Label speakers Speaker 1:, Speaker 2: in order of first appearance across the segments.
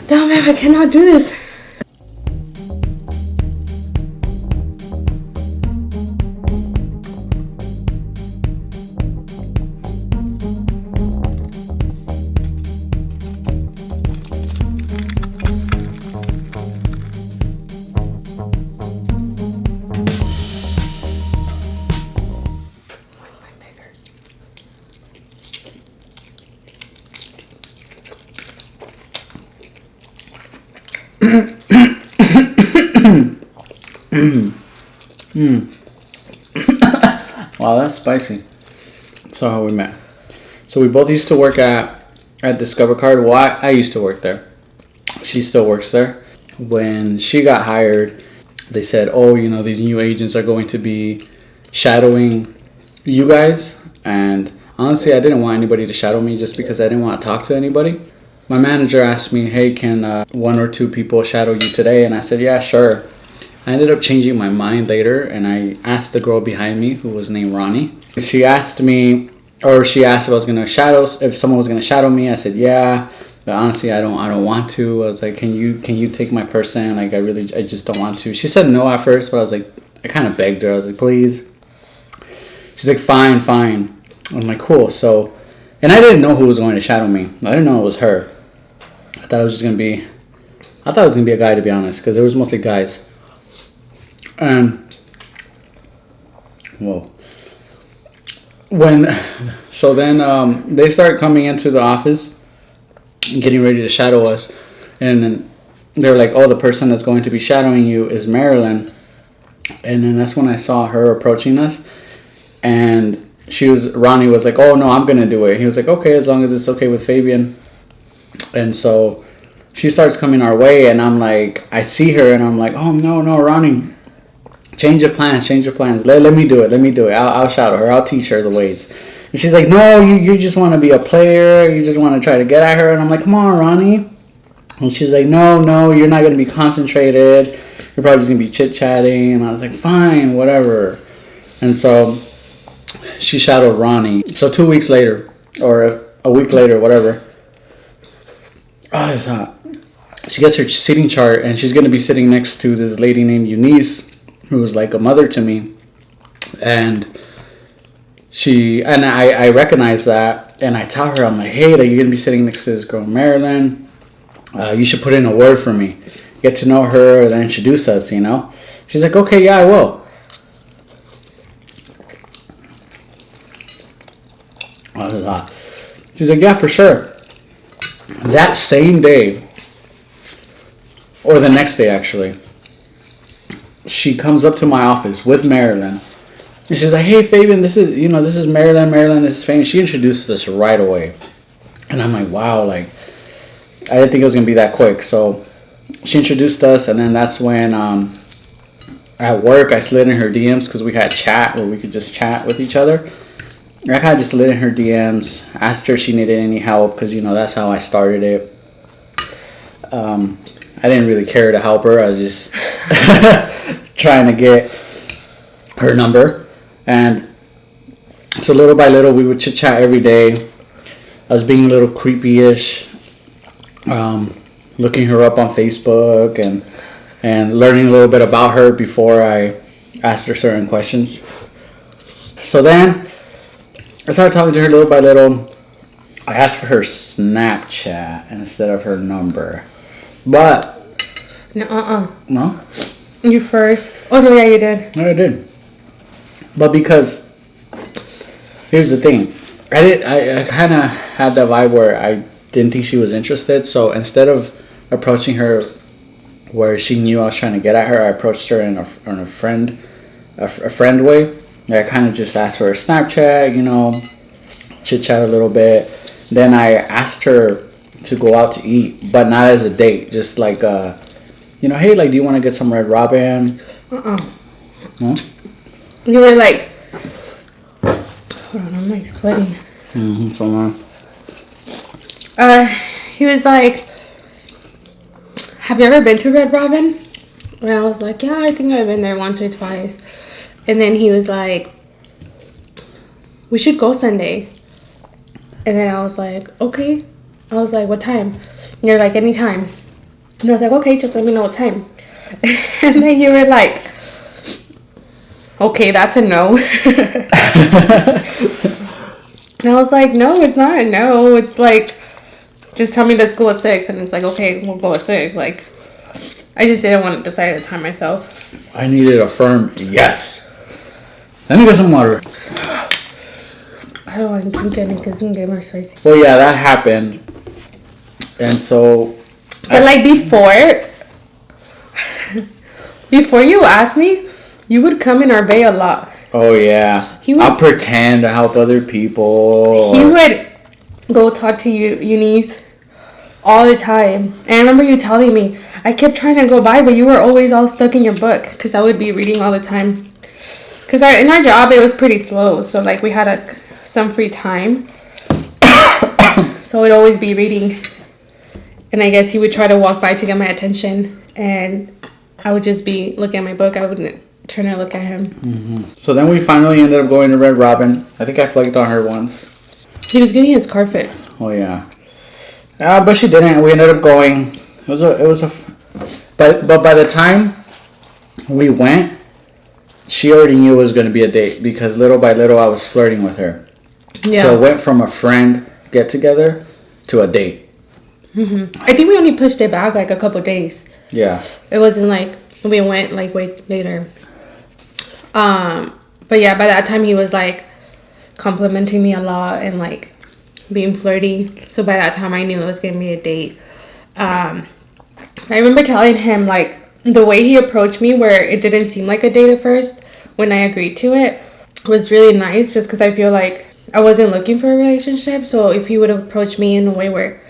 Speaker 1: Damn it, I cannot do this.
Speaker 2: Wow, that's spicy. So how we met. So we both used to work at Discover Card. Well, I used to work there. She still works there. When she got hired, they said, oh, you know, these new agents are going to be shadowing you guys. And honestly, I didn't want anybody to shadow me just because I didn't want to talk to anybody. My manager asked me, hey, can one or two people shadow you today? And I said, yeah, sure. I ended up changing my mind later, and I asked the girl behind me, who was named Ronnie. She asked me, or she asked if I was gonna if someone was gonna shadow me. I said, yeah, but honestly, I don't want to. I was like, can you take my person? Like, I just don't want to. She said no at first, but I was like, I kind of begged her. I was like, please. She's like, fine. I'm like, cool. So, and I didn't know who was going to shadow me. I didn't know it was her. I thought it was gonna be a guy, to be honest, because there was mostly guys. Whoa. Then they start coming into the office, getting ready to shadow us, and then they're like, "Oh, the person that's going to be shadowing you is Marilyn." And then that's when I saw her approaching us, and Ronnie was like, "Oh no, I'm gonna do it." He was like, "Okay, as long as it's okay with Fabian." And so she starts coming our way, and I'm like, I see her, and I'm like, "Oh no, Ronnie. Change of plans. Let me do it. I'll shadow her. I'll teach her the ways." And she's like, "No, you just want to be a player. You just want to try to get at her." And I'm like, "Come on, Ronnie." And she's like, No, you're not going to be concentrated. You're probably just going to be chit-chatting." And I was like, "Fine, whatever." And so she shadowed Ronnie. So 2 weeks later, or a week later, whatever. Oh, it's hot. She gets her seating chart, and she's going to be sitting next to this lady named Eunice, who was like a mother to me. And I recognize that, and I tell her, I'm like, "Hey, like, you're gonna be sitting next to this girl Marilyn. You should put in a word for me. Get to know her and introduce us, you know?" She's like, "Okay, yeah, I will." Oh, this is hot. She's like, "Yeah, for sure." That same day, or the next day actually, she comes up to my office with Marilyn, and she's like, "Hey, Fabian, this is Marilyn. This is Fabian." She introduced us right away, and I'm like, "Wow!" Like, I didn't think it was gonna be that quick. So she introduced us, and then that's when at work I slid in her DMs because we had chat where we could just chat with each other. I kind of just slid in her DMs, asked her if she needed any help because that's how I started it. I didn't really care to help her. I was just trying to get her number. And so little by little, we would chit-chat every day. I was being a little creepy-ish, looking her up on Facebook and learning a little bit about her before I asked her certain questions. So then I started talking to her little by little. I asked for her Snapchat instead of her number. But no?
Speaker 1: You first. Oh no, yeah, you did.
Speaker 2: No, I did. But because here's the thing. I kind of had that vibe where I didn't think she was interested. So instead of approaching her where she knew I was trying to get at her, I approached her in a friend way. I kind of just asked for her Snapchat, chit chat a little bit. Then I asked her to go out to eat, but not as a date. Just like, hey, like, do you want to get some Red Robin? No?
Speaker 1: You were like, hold on, I'm like sweating. He was like, "Have you ever been to Red Robin?" And I was like, "Yeah, I think I've been there once or twice." And then he was like, "We should go Sunday." And then I was like, "Okay." I was like, "What time?" And you're like, "Anytime." And I was like, okay, just let me know what time. And then you were like, okay, that's a no. And I was like, no, it's not a no. It's like, just tell me let's go at 6. And it's like, okay, we'll go at 6. Like, I just didn't want to decide the time myself.
Speaker 2: I needed a firm yes. Let me get some water.
Speaker 1: I don't want to drink any because I'm getting more spicy.
Speaker 2: Well, yeah, that happened. And so...
Speaker 1: But like before you asked me, you would come in our bay a lot.
Speaker 2: Oh, yeah. I'll pretend to help other people.
Speaker 1: He would go talk to Eunice all the time. And I remember you telling me, I kept trying to go by, but you were always all stuck in your book because I would be reading all the time. Because in our job, it was pretty slow. So, like, we had some free time. So, I'd always be reading. And I guess he would try to walk by to get my attention. And I would just be looking at my book. I wouldn't turn and look at him.
Speaker 2: Mm-hmm. So then we finally ended up going to Red Robin. I think I flaked on her once.
Speaker 1: He was getting his car fixed.
Speaker 2: Oh, yeah. But she didn't. We ended up going. But by the time we went, she already knew it was going to be a date because little by little I was flirting with her. Yeah. So it went from a friend get together to a date.
Speaker 1: Mm-hmm. I think we only pushed it back like a couple days.
Speaker 2: Yeah.
Speaker 1: It wasn't like we went like way later. But yeah, by that time he was like complimenting me a lot and like being flirty. So by that time I knew it was gonna be a date. I remember telling him like the way he approached me, where it didn't seem like a date at first when I agreed to it, was really nice. Just because I feel like I wasn't looking for a relationship. So if he would have approached me in a way where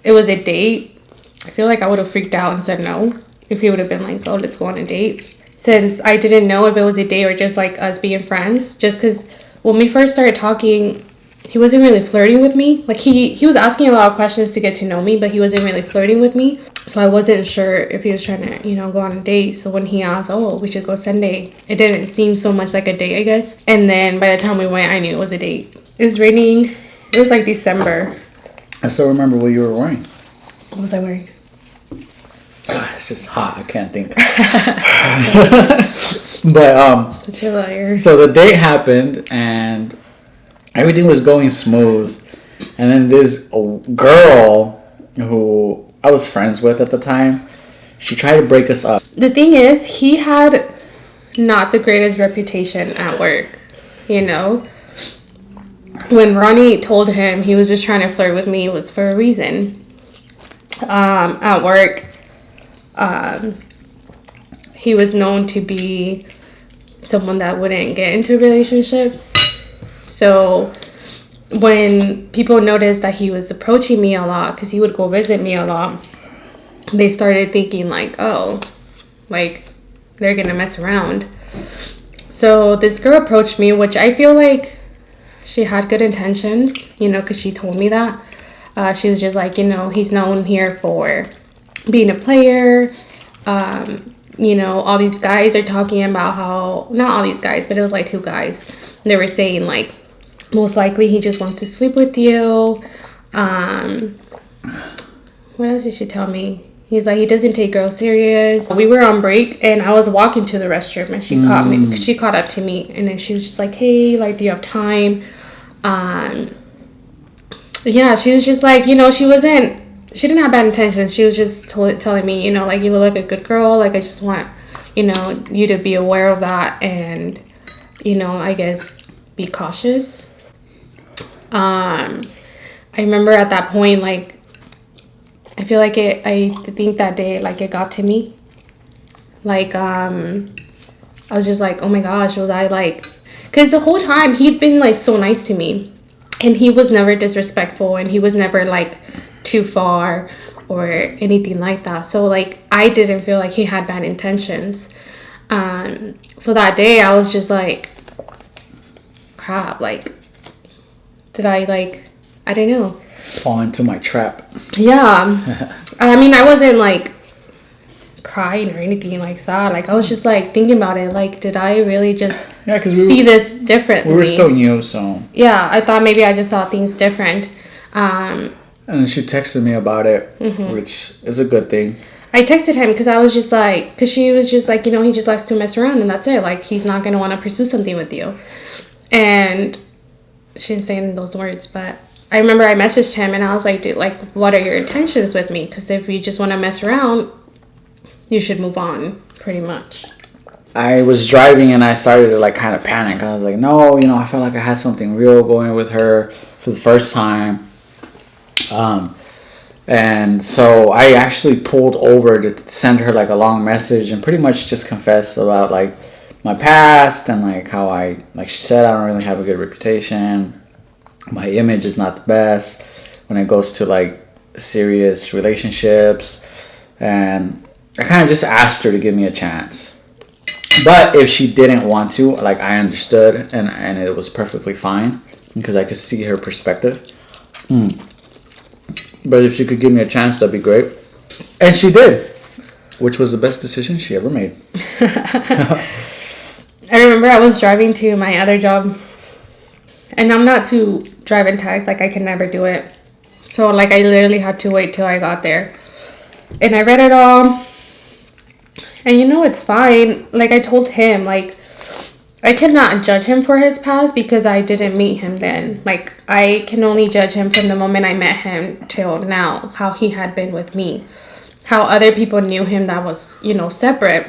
Speaker 1: it was a date, I feel like I would have freaked out and said no. If he would have been like, oh, let's go on a date. Since I didn't know if it was a date or just like us being friends. Just because when we first started talking, he wasn't really flirting with me. Like he was asking a lot of questions to get to know me, but he wasn't really flirting with me. So I wasn't sure if he was trying to, go on a date. So when he asked, oh, we should go Sunday, it didn't seem so much like a date, I guess. And then by the time we went, I knew it was a date. It was raining. It was like December.
Speaker 2: I still remember what you were wearing.
Speaker 1: What was I wearing?
Speaker 2: It's just hot. I can't think. But
Speaker 1: such a liar.
Speaker 2: So the date happened and everything was going smooth, and then this girl who I was friends with at the time, she tried to break us up.
Speaker 1: The thing is, he had not the greatest reputation at work. When Ronnie told him he was just trying to flirt with me, it was for a reason. At work, he was known to be someone that wouldn't get into relationships. So when people noticed that he was approaching me a lot, because he would go visit me a lot, they started thinking like, oh, like they're gonna mess around. So this girl approached me, which I feel like she had good intentions, because she told me that. She was just like, he's known here for being a player. All these guys are talking about how, not all these guys, but it was like 2 guys. They were saying like, most likely he just wants to sleep with you. What else did she tell me? He's like, he doesn't take girls serious. We were on break and I was walking to the restroom and she caught me. She caught up to me and then she was just like, hey, like, do you have time? Yeah, she was just like, she didn't have bad intentions. She was just telling me, like, you look like a good girl. Like, I just want, you to be aware of that and, I guess be cautious. I remember at that point, like, I feel like I think that day, like, it got to me. Like, I was just like, oh my gosh, was I like, because the whole time he'd been like so nice to me and he was never disrespectful and he was never like too far or anything like that. So like, I didn't feel like he had bad intentions. So that day I was just like, crap, like, did I like, I don't know,
Speaker 2: fall into my trap?
Speaker 1: Yeah. I mean, I wasn't like crying or anything like that. Like, I was just like thinking about it. Like, did I really just see this differently?
Speaker 2: We were still new, so.
Speaker 1: Yeah, I thought maybe I just saw things different.
Speaker 2: And then she texted me about it, which is a good thing.
Speaker 1: I texted him because I was just like, because she was just like, he just likes to mess around and that's it. Like, he's not going to want to pursue something with you. And she didn't say in those words, but I remember I messaged him and I was like, dude, like, what are your intentions with me? Because if you just want to mess around, you should move on, pretty much.
Speaker 2: I was driving and I started to like kind of panic. I was like, no, I felt like I had something real going with her for the first time. And so I actually pulled over to send her like a long message and pretty much just confess about like my past and like how like she said, I don't really have a good reputation. My image is not the best when it goes to like serious relationships. And I kind of just asked her to give me a chance. But if she didn't want to, like, I understood and it was perfectly fine because I could see her perspective. But if she could give me a chance, that'd be great. And she did, which was the best decision she ever made.
Speaker 1: I remember I was driving to my other job, and I'm not to drive in tags. Like, I can never do it. So, like, I literally had to wait till I got there. And I read it all. And it's fine. Like, I told him, like, I cannot judge him for his past because I didn't meet him then. Like, I can only judge him from the moment I met him till now, how he had been with me. How other people knew him that was, separate.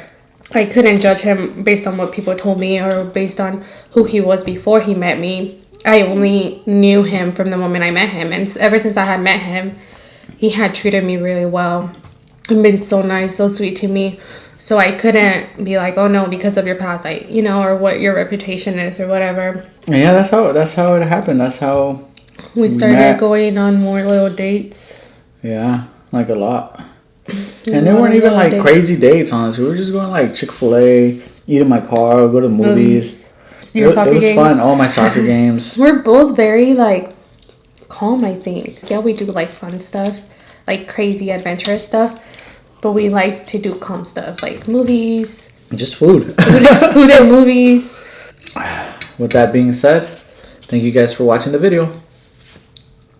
Speaker 1: I couldn't judge him based on what people told me or based on who he was before he met me. I only knew him from the moment I met him. And ever since I had met him, he had treated me really well and been so nice, so sweet to me. So I couldn't be like, oh no, because of your past, or what your reputation is or whatever.
Speaker 2: Yeah, that's how it happened. That's how
Speaker 1: we started going on more little dates.
Speaker 2: Yeah, like a lot. And they weren't even like crazy dates, honestly. We were just going like Chick-fil-A, eat in my car, go to movies.
Speaker 1: Your soccer games.
Speaker 2: It was fun. All my soccer games.
Speaker 1: We're both very like calm, I think. Yeah, we do like fun stuff, like crazy adventurous stuff. But we like to do calm stuff, like movies.
Speaker 2: Just food.
Speaker 1: Food and movies.
Speaker 2: With that being said, thank you guys for watching the video.